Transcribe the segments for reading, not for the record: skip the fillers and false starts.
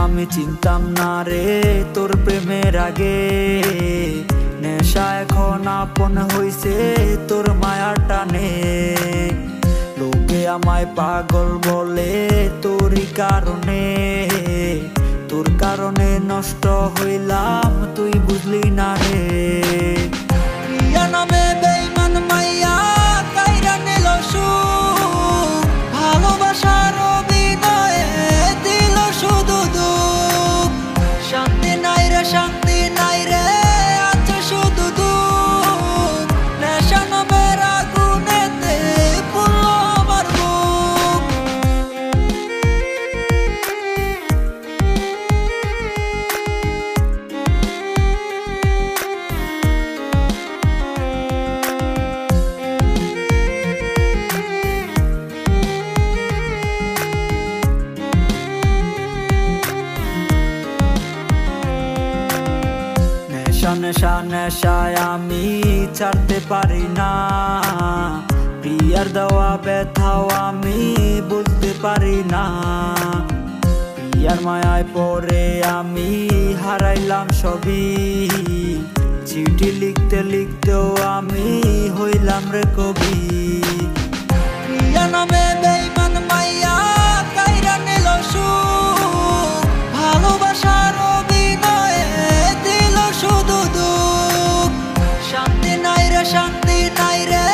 আমি চিনতাম না রে তোর প্রেমের আগে, নেশা এখন আপন হইছে তোর মায়ার টানে। লোকে আমায় পাগল বলে তোরই কারণে, তোর কারণে নষ্ট হইলাম তুই বুঝলি না রে। প্রিয়া নামে বেঈমান মাইয়া কাইরা নিল সুখ, ভালোবাসার অভিনয়ে দিল শুধু দুঃখ। শান্তি নাই রে শান্তি নাই রে আছে শুধু দুঃখ, নেশা নামের আগুনেতে পুড়লো আমার বুক। নেশা নেশা নেশায় আমি ছাড়তে পারি না, প্রিয়ার দেওয়া ব্যথাও আমি বুঝতে পারি না। প্রিয়ার মায়ায় পড়ে আমি হারাইলাম সবই, চিঠি লিখতে লিখতেও আমি হইলাম রে কবি। প্রিয়া নামে বেঈমান মাইয়া কাইরা নিল সুখ, ভালোবাসার অভিনয়ে দিল শুধু দুঃখ। শান্তি নাই রে শান্তি নাই রে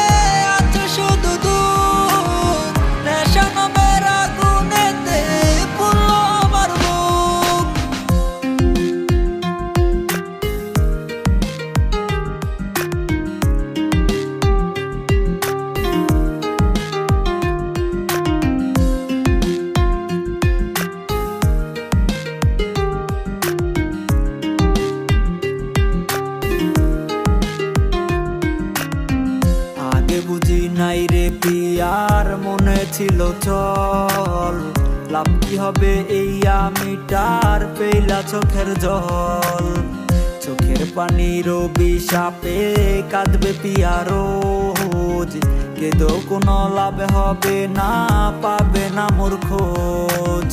আছে শুধু দুঃখ, নেশা নামের আগুনেতে পুড়লো আমার বুক। বুঝি নাই রে প্রিয়ার মনে ছিল চল, লাভ কি হবে এই আমিটার পেইলা চোখের জল। চোখের পানির অভিশাপে কাঁদবে প্রিয়া রোজ, কেঁদো কোনো লাভ হবে না পাবে না মোর খোঁজ।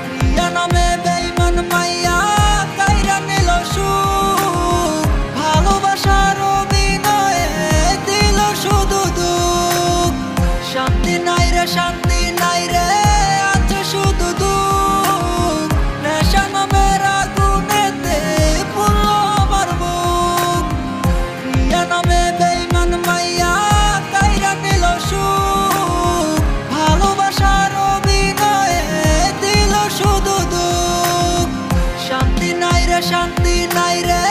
প্রিয়া নামে বেঈমান মাইয়া কাইরা নিল সুখ, ভালোবাসার অভিনয়ে দিল শুধু দুঃখ। শান্তি নাই রে শান্তি নাই রে আছে শুধু দুঃখ, নেশা নামের আগুনেতে পুড়লো আমার বুক। প্রিয়া নামে বেঈমান মাইয়া কাইরা নিল সুখ, ভালোবাসার অভিনয়ে দিল শুধু দুঃখ। শান্তি নাই রে শান্তি নাই রে